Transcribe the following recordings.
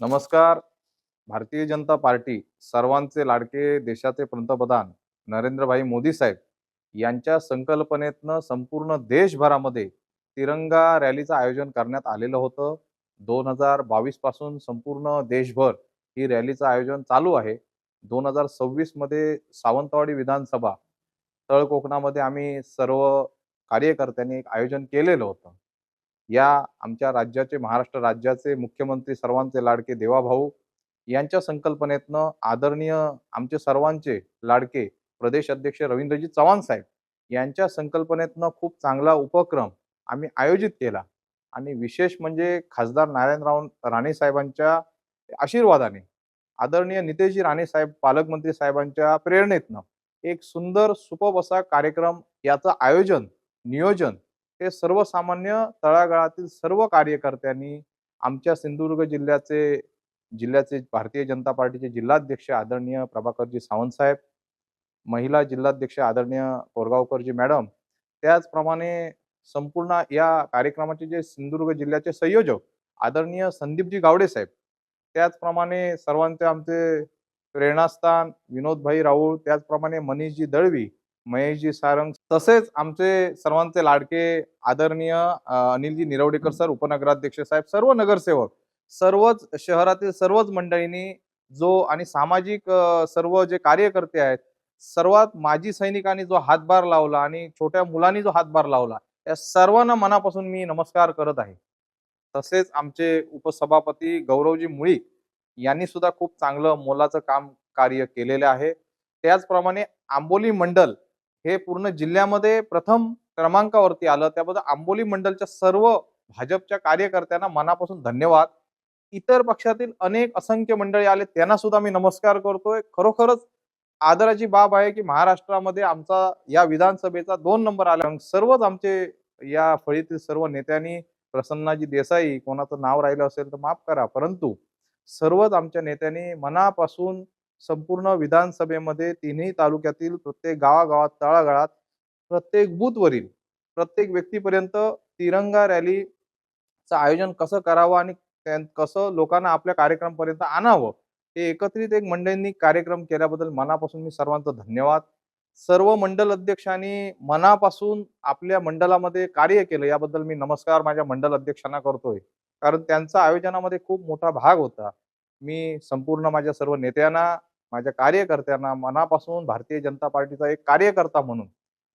नमस्कार. भारतीय जनता पार्टी सर्वांचे लाडके देशाचे पंतप्रधान नरेंद्रभाई मोदी साहेब यांच्या संकल्पनेतनं संपूर्ण देशभरामध्ये तिरंगा रॅलीचं आयोजन करण्यात आलेलं होतं. 2022 पासून संपूर्ण देशभर ही रॅलीचं आयोजन चालू आहे. 2026 मध्ये सावंतवाडी विधानसभा तळकोकणामध्ये आम्ही सर्व कार्यकर्त्यांनी एक आयोजन केलेलं होतं. या आमच्या राज्याचे महाराष्ट्र राज्याचे मुख्यमंत्री सर्वांचे लाडके देवाभाऊ यांच्या संकल्पनेतनं आदरणीय आमचे सर्वांचे लाडके प्रदेश अध्यक्ष रवींद्रजी चव्हाण साहेब यांच्या संकल्पनेतनं खूप चांगला उपक्रम आम्ही आयोजित केला आणि विशेष म्हणजे खासदार नारायणराव राणे साहेबांच्या आशीर्वादाने आदरणीय नितेशजी राणे साहेब पालकमंत्री साहेबांच्या प्रेरणेतनं एक सुंदर सुपब असा कार्यक्रम याचं आयोजन नियोजन हे सर्वसामान्य तळागाळातील सर्व कार्यकर्त्यांनी आमच्या सिंधुदुर्ग जिल्ह्याचे भारतीय जनता पार्टीचे जिल्हाध्यक्ष आदरणीय प्रभाकरजी सावंत साहेब, महिला जिल्हाध्यक्ष आदरणीय कोरगावकरजी मॅडम, त्याचप्रमाणे संपूर्ण या कार्यक्रमाचे जे सिंधुदुर्ग जिल्ह्याचे संयोजक आदरणीय संदीपजी गावडे साहेब, त्याचप्रमाणे सर्वांचे आमचे प्रेरणास्थान विनोदभाई राऊळ, त्याचप्रमाणे मनीषजी दळवी, महेशजी सारंग, तसेच आमचे सर्वांचे लाडके आदरणीय अनिलजी निरवडेकर सर, उपनगराध्यक्ष साहेब, सर्व नगरसेवक, सर्वच शहरातील सर्वच मंडळींनी जो आणि सामाजिक सर्व जे कार्यकर्ते आहेत, सर्वात माजी सैनिकांनी जो हातभार लावला आणि छोट्या मुलांनी जो हातभार लावला, त्या सर्वांना मनापासून मी नमस्कार करत आहे. तसेच आमचे उपसभापती गौरवजी मुळी यांनी सुद्धा खूप चांगलं मोलाचं काम कार्य केलेलं आहे. त्याचप्रमाणे आंबोली मंडल हे पूर्ण जिल्ह्यामध्ये प्रथम क्रमांकावरती आलं. त्याबद्दल आंबोली मंडलच्या सर्व भाजपच्या कार्यकर्त्यांना मनापासून धन्यवाद. इतर पक्षातील अनेक असंख्य मंडळी आले त्यांना सुद्धा मी नमस्कार करतोय. खरोखरच आदराची बाब आहे की महाराष्ट्रामध्ये आमचा या विधानसभेचा 2 नंबर आला. सर्वच आमचे या फळीतील सर्व नेत्यांनी प्रसन्नाजी देसाई, कोणाचं नाव राहिलं असेल तर माफ करा, परंतु सर्वच आमच्या नेत्यांनी मनापासून संपूर्ण विधानसभेमध्ये तिन्ही तालुक्यातील प्रत्येक गावागावात तळागाळात प्रत्येक बूथवरील प्रत्येक व्यक्तीपर्यंत तिरंगा रॅलीचं आयोजन कसं करावं आणि कसं लोकांना आपल्या कार्यक्रमपर्यंत आणावं, हे एकत्रित एक मंडळींनी कार्यक्रम केल्याबद्दल मनापासून मी सर्वांचं धन्यवाद. सर्व मंडल अध्यक्षांनी मनापासून आपल्या मंडळामध्ये कार्य केलं याबद्दल मी नमस्कार माझ्या मंडल अध्यक्षांना करतोय, कारण त्यांचा आयोजनामध्ये खूप मोठा भाग होता. मी संपूर्ण माझ्या सर्व नेत्यांना, माझ्या कार्यकर्त्यांना मनापासून भारतीय जनता पार्टीचा एक कार्यकर्ता म्हणून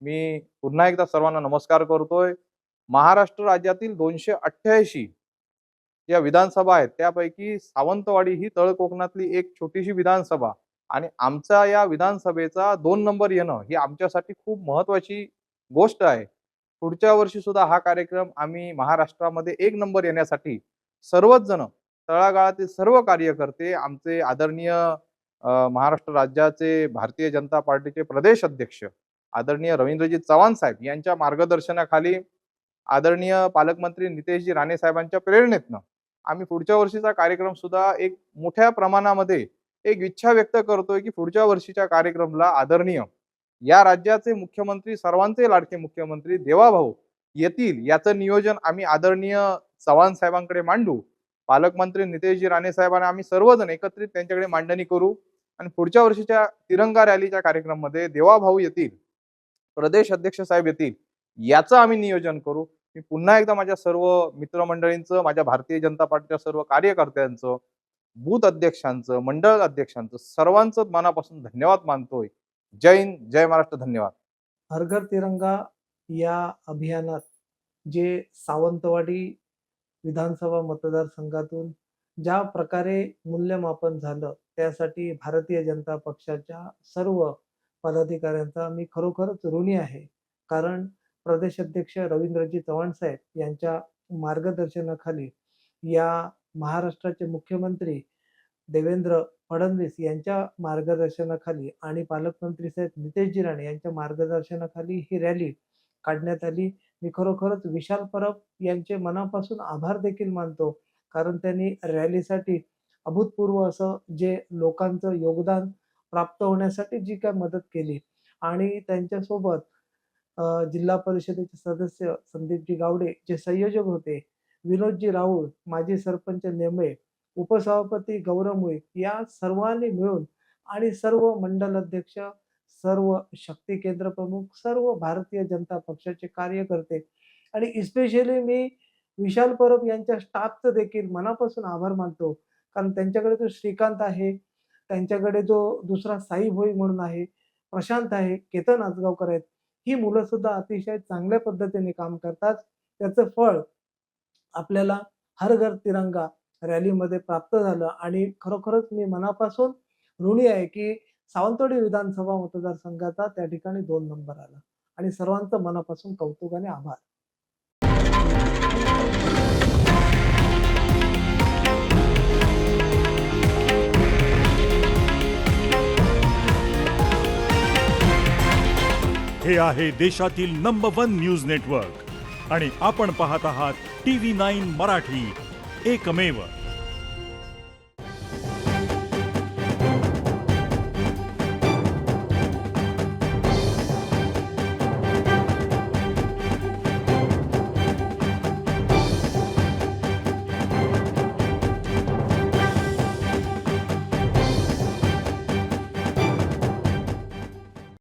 मी पुन्हा एकदा सर्वांना नमस्कार करतोय. महाराष्ट्र राज्यातील 288 या विधानसभा आहेत, त्यापैकी सावंतवाडी ही तळ कोकणातली एक छोटीशी विधानसभा आणि आमचा या विधानसभेचा 2 नंबर येणं ही आमच्यासाठी खूप महत्वाची गोष्ट आहे. पुढच्या वर्षी सुद्धा हा कार्यक्रम आम्ही महाराष्ट्रामध्ये 1 नंबर येण्यासाठी सर्वच जण तळागाळातील सर्व कार्यकर्ते आमचे आदरणीय महाराष्ट्र राज्याचे भारतीय जनता पार्टीचे प्रदेश अध्यक्ष आदरणीय रवींद्रजी चव्हाण साहेब यांच्या मार्गदर्शनाखाली आदरणीय पालकमंत्री नितेशजी राणे साहेबांच्या प्रेरणेतनं आम्ही पुढच्या वर्षीचा कार्यक्रम सुद्धा एक मोठ्या प्रमाणामध्ये एक इच्छा व्यक्त करतोय की पुढच्या वर्षीच्या कार्यक्रमला आदरणीय या राज्याचे मुख्यमंत्री सर्वांचे लाडके मुख्यमंत्री देवाभाऊ येतील याचं नियोजन आम्ही आदरणीय चव्हाण साहेबांकडे मांडू. पालकमंत्री नितेशजी राणे साहेबांना आम्ही सर्वजण एकत्रित त्यांच्याकडे मांडणी करू आणि पुढच्या वर्षीच्या तिरंगा रॅलीच्या कार्यक्रमामध्ये देवाभाऊ येतील, प्रदेश अध्यक्ष साहेब येतील, याचं आम्ही नियोजन करू. मी पुन्हा एकदा माझ्या सर्व मित्रमंडळींचं, माझ्या भारतीय जनता पार्टीच्या सर्व कार्यकर्त्यांचं, बूथ अध्यक्षांचं, मंडळ अध्यक्षांचं सर्वांचं मनापासून धन्यवाद मानतोय. जय हिंद, जय महाराष्ट्र. धन्यवाद. हर घर तिरंगा या अभियानात जे सावंतवाडी विधानसभा मतदारसंघातून ज्या प्रकारे मूल्यमापन झालं, त्यासाठी भारतीय जनता पक्षाच्या सर्व पदाधिकाऱ्यांचा मी खरोखरच ऋणी आहे. कारण प्रदेश अध्यक्ष रवींद्रजी चव्हाण साहेब यांच्या मार्गदर्शनाखाली या महाराष्ट्राचे मुख्यमंत्री देवेंद्र फडणवीस यांच्या मार्गदर्शनाखाली आणि पालकमंत्री साहेब नितेशजी राणे यांच्या मार्गदर्शनाखाली ही रॅली काढण्यात आली. मी खरोखरच विशाल परब यांचे मनापासून आभार देखील मानतो, कारण त्यांनी रॅलीसाठी अभूतपूर्व असं जे लोकांचं योगदान प्राप्त होण्यासाठी जी काय मदत केली आणि त्यांच्यासोबत जिल्हा परिषदेचे सदस्य संदीपजी गावडे जे संयोजक होते, विनोदजी राऊळ, माजी सरपंच नेमळे उपसभापती गौरव मुळीक या सर्वांनी मिळून आणि सर्व मंडल अध्यक्ष, सर्व शक्ती केंद्र प्रमुख, सर्व भारतीय जनता पक्षाचे कार्यकर्ते आणि इस्पेशली मी विशाल परब यांच्या स्टाफचं देखील मनापासून आभार मानतो. कारण त्यांच्याकडे तो श्रीकांत आहे, त्यांच्याकडे जो दुसरा साई भोई म्हणून आहे, प्रशांत आहे, केतन आजगावकर आहेत. ही मुलं सुद्धा अतिशय चांगल्या पद्धतीने काम करतात. त्याचं फळ आपल्याला हर घर तिरंगा रॅलीमध्ये प्राप्त झालं आणि खरोखरच मी मनापासून ऋणी आहे, की सावंतवाडी विधानसभा मतदारसंघाचा त्या ठिकाणी 2 नंबर आला आणि सर्वांचं मनापासून कौतुक आणि आभार. हे आहे देशातील नंबर 1 न्यूज नेटवर्क आणि आपण पाहत आहात TV9 मराठी, एकमेव.